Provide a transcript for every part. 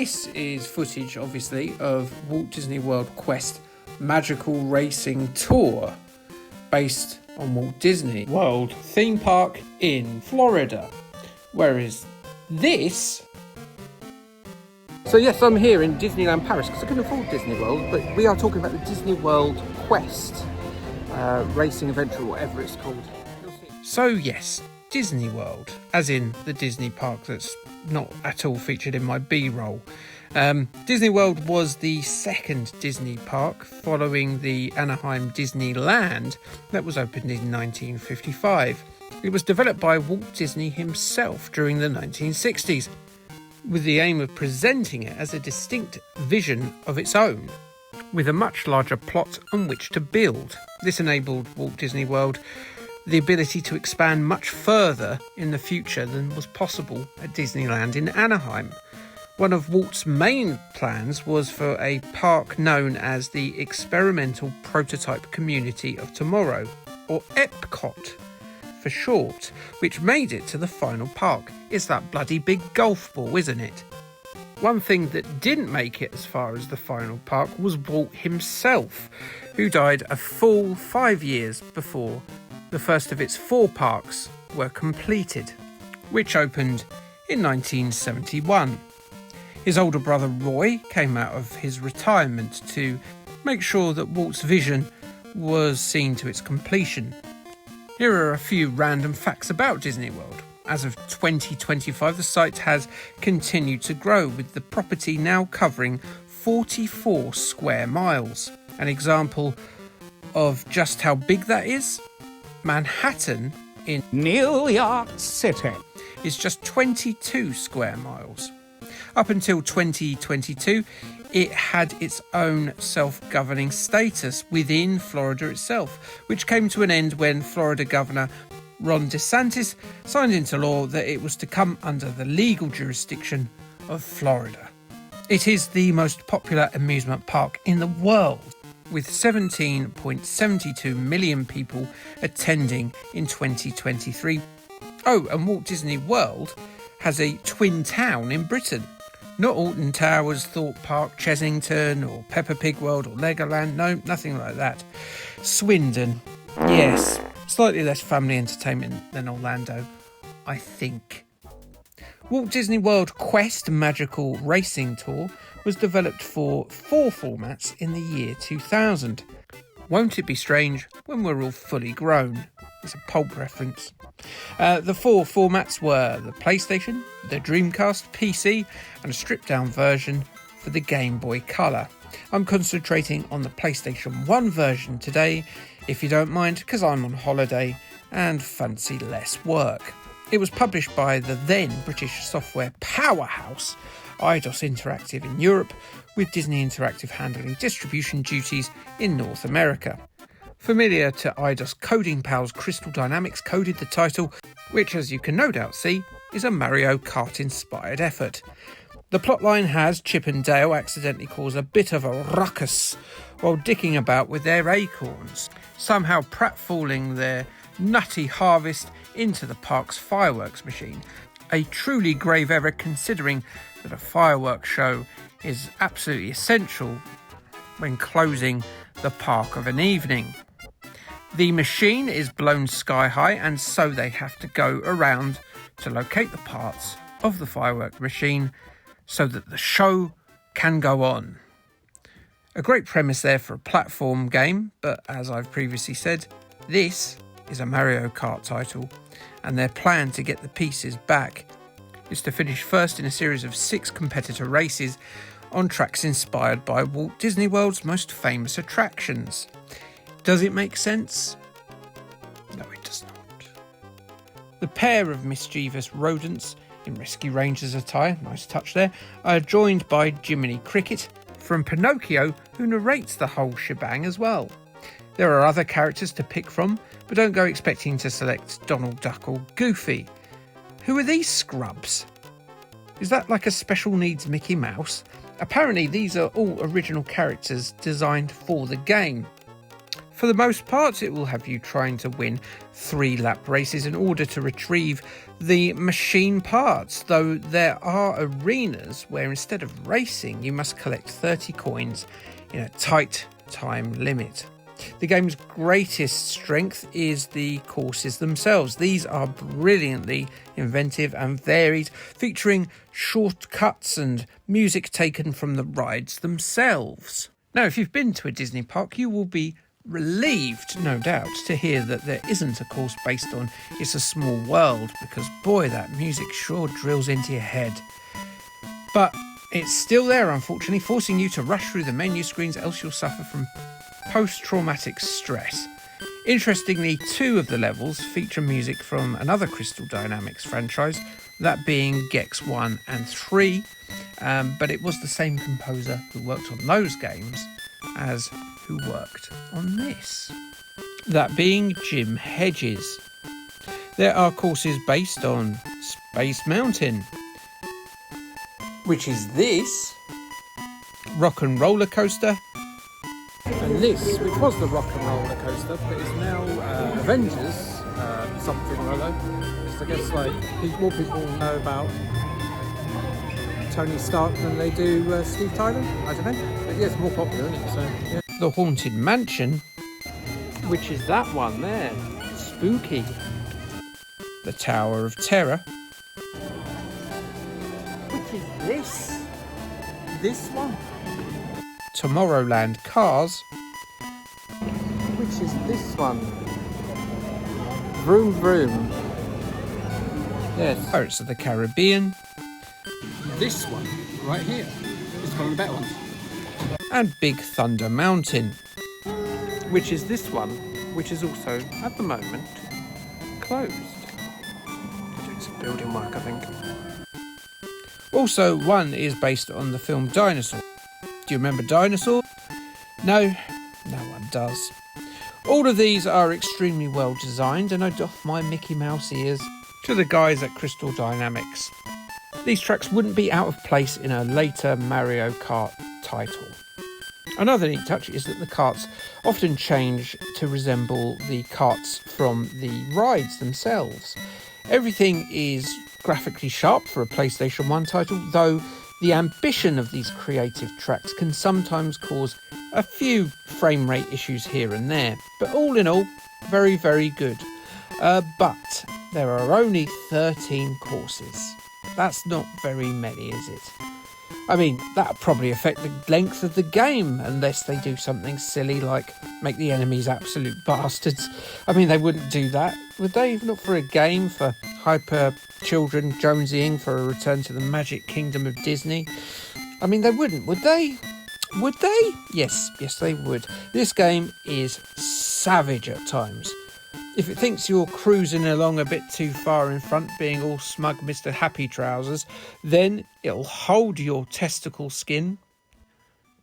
This is footage, obviously, of Walt Disney World Quest Magical Racing Tour, based on Walt Disney World theme park in Florida. Whereas this... So yes, I'm here in Disneyland Paris because I can afford Disney World, but we are talking about the Disney World Quest racing adventure, or whatever it's called. So yes, Disney World, as in the Disney park that's not at all featured in my B-roll. Disney World was the second Disney park following the Anaheim Disneyland that was opened in 1955. It was developed by Walt Disney himself during the 1960s, with the aim of presenting it as a distinct vision of its own, with a much larger plot on which to build. This enabled Walt Disney World the ability to expand much further in the future than was possible at Disneyland in Anaheim. One of Walt's main plans was for a park known as the Experimental Prototype Community of Tomorrow, or EPCOT for short, which made it to the final park. It's that bloody big golf ball, isn't it? One thing that didn't make it as far as the final park was Walt himself, who died a full 5 years before the first of its 4 parks were completed, which opened in 1971. His older brother Roy came out of his retirement to make sure that Walt's vision was seen to its completion. Here are a few random facts about Disney World. As of 2025, the site has continued to grow, with the property now covering 44 square miles. An example of just how big that is: Manhattan in New York City is just 22 square miles. Up until 2022, it had its own self-governing status within Florida itself, which came to an end when Florida Governor Ron DeSantis signed into law that it was to come under the legal jurisdiction of Florida. It is the most popular amusement park in the world, with 17.72 million people attending in 2023. Oh, and Walt Disney World has a twin town in Britain. Not Alton Towers, Thorpe Park, Chesington, or Peppa Pig World, or Legoland. No, nothing like that. Swindon. Yes, slightly less family entertainment than Orlando, I think. Walt Disney World Quest Magical Racing Tour was developed for 4 formats in the year 2000. Won't it be strange when we're all fully grown? It's a pulp reference. The 4 formats were the PlayStation, the Dreamcast, PC, and a stripped-down version for the Game Boy Color. I'm concentrating on the PlayStation 1 version today, if you don't mind, because I'm on holiday and fancy less work. It was published by the then British software powerhouse Eidos Interactive in Europe, with Disney Interactive handling distribution duties in North America. Familiar to Eidos coding pals, Crystal Dynamics coded the title, which, as you can no doubt see, is a Mario Kart-inspired effort. The plotline has Chip and Dale accidentally cause a bit of a ruckus while dicking about with their acorns, somehow pratfalling their nutty harvest into the park's fireworks machine. A truly grave error, considering that a fireworks show is absolutely essential when closing the park of an evening. The machine is blown sky high, and so they have to go around to locate the parts of the fireworks machine so that the show can go on. A great premise there for a platform game, but as I've previously said, this is a Mario Kart title, and their plan to get the pieces back is to finish first in a series of 6 competitor races on tracks inspired by Walt Disney World's most famous attractions. Does it make sense? No, it does not. The pair of mischievous rodents in Rescue Rangers attire, nice touch there, are joined by Jiminy Cricket from Pinocchio, who narrates the whole shebang as well. There are other characters to pick from, but don't go expecting to select Donald Duck or Goofy. Who are these scrubs? Is that like a special needs Mickey Mouse? Apparently these are all original characters designed for the game. For the most part, it will have you trying to win 3-lap races in order to retrieve the machine parts, though there are arenas where instead of racing, you must collect 30 coins in a tight time limit. The game's greatest strength is the courses themselves. These are brilliantly inventive and varied, featuring shortcuts and music taken from the rides themselves. Now, if you've been to a Disney park, you will be relieved, no doubt, to hear that there isn't a course based on It's a Small World, because boy, that music sure drills into your head. But it's still there, unfortunately, forcing you to rush through the menu screens, else you'll suffer from post-traumatic stress. Interestingly, 2 of the levels feature music from another Crystal Dynamics franchise, that being Gex 1 and 3, but it was the same composer who worked on those games as who worked on this, that being Jim Hedges. There are courses based on Space Mountain, which is this, Rock and Roller Coaster, and this, which was the Rock and Roller Coaster, but is now Avengers something or other. I guess like more people know about Tony Stark than they do Steve Tyler. I don't know, but yeah, it's more popular, isn't it? So yeah. The Haunted Mansion, which is that one there, spooky. The Tower of Terror, which is this one. Tomorrowland Cars, which is this one. Vroom Vroom. Yes. Pirates of the Caribbean. This one, right here. This is one of the better ones. And Big Thunder Mountain, which is this one, which is also, at the moment, closed. Doing some building work, I think. Also, one is based on the film Dinosaur. Do you remember Dinosaur? No, no one does. All of these are extremely well designed, and I doff my Mickey Mouse ears to the guys at Crystal Dynamics. These tracks wouldn't be out of place in a later Mario Kart title. Another neat touch is that the karts often change to resemble the karts from the rides themselves. Everything is graphically sharp for a PlayStation 1 title, though the ambition of these creative tracks can sometimes cause a few frame rate issues here and there. But all in all, very, very good. But there are only 13 courses. That's not very many, is it? I mean, that'll probably affect the length of the game, unless they do something silly like make the enemies absolute bastards. I mean, they wouldn't do that, would they? Not for a game for hyper children jonesying for a return to the magic kingdom of Disney. I mean, they wouldn't, would they? Would they? Yes, they would. This game is savage at times. If it thinks you're cruising along a bit too far in front, being all smug Mr. Happy Trousers, then it'll hold your testicle skin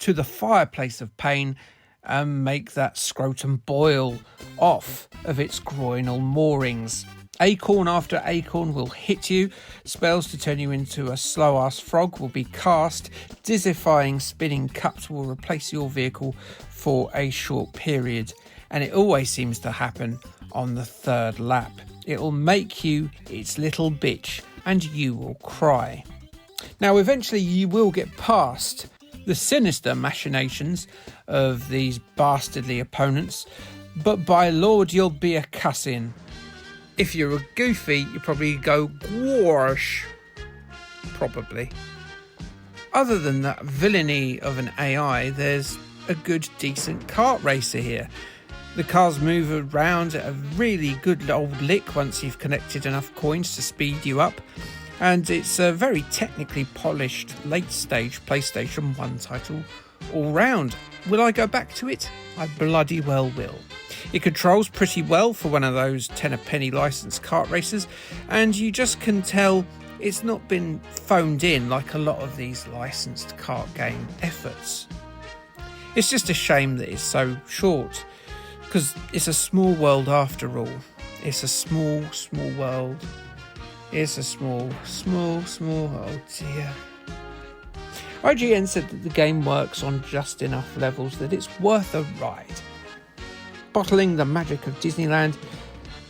to the fireplace of pain and make that scrotum boil off of its groinal moorings. Acorn after acorn will hit you, spells to turn you into a slow-ass frog will be cast, dizzifying spinning cups will replace your vehicle for a short period, and it always seems to happen on the 3rd lap. It'll make you its little bitch and you will cry. Now eventually you will get past the sinister machinations of these bastardly opponents, but by Lord you'll be a cussin'. If you're a goofy, you probably go gwarsh. Probably. Other than that villainy of an AI, there's a good decent kart racer here. The cars move around at a really good old lick once you've collected enough coins to speed you up, and it's a very technically polished late stage PlayStation 1 title all round. Will I go back to it? I bloody well will. It controls pretty well for one of those 10 a penny licensed kart racers, and you just can tell it's not been phoned in like a lot of these licensed kart game efforts. It's just a shame that it's so short, because it's a small world after all. It's a small world. It's a small, oh dear. IGN said that the game works on just enough levels that it's worth a ride. bottling the magic of Disneyland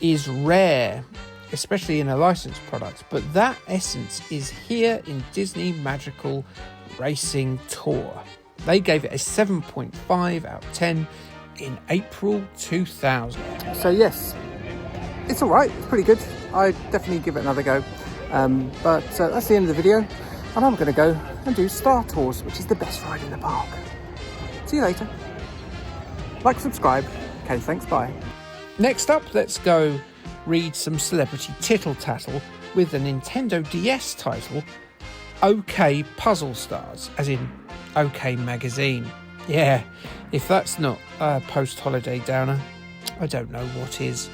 is rare, especially in a licensed product, but that essence is here in Disney Magical Racing Tour. They gave it a 7.5 out of 10 in April 2000. So yes, it's alright, it's pretty good. I'd definitely give it another go. But that's the end of the video, and I'm going to go and do Star Tours, which is the best ride in the park. See you later. Like, subscribe. Okay, thanks, bye. Next up, let's go read some celebrity tittle-tattle with the Nintendo DS title, OK Puzzle Stars, as in OK Magazine. Yeah, if that's not a post-holiday downer, I don't know what is.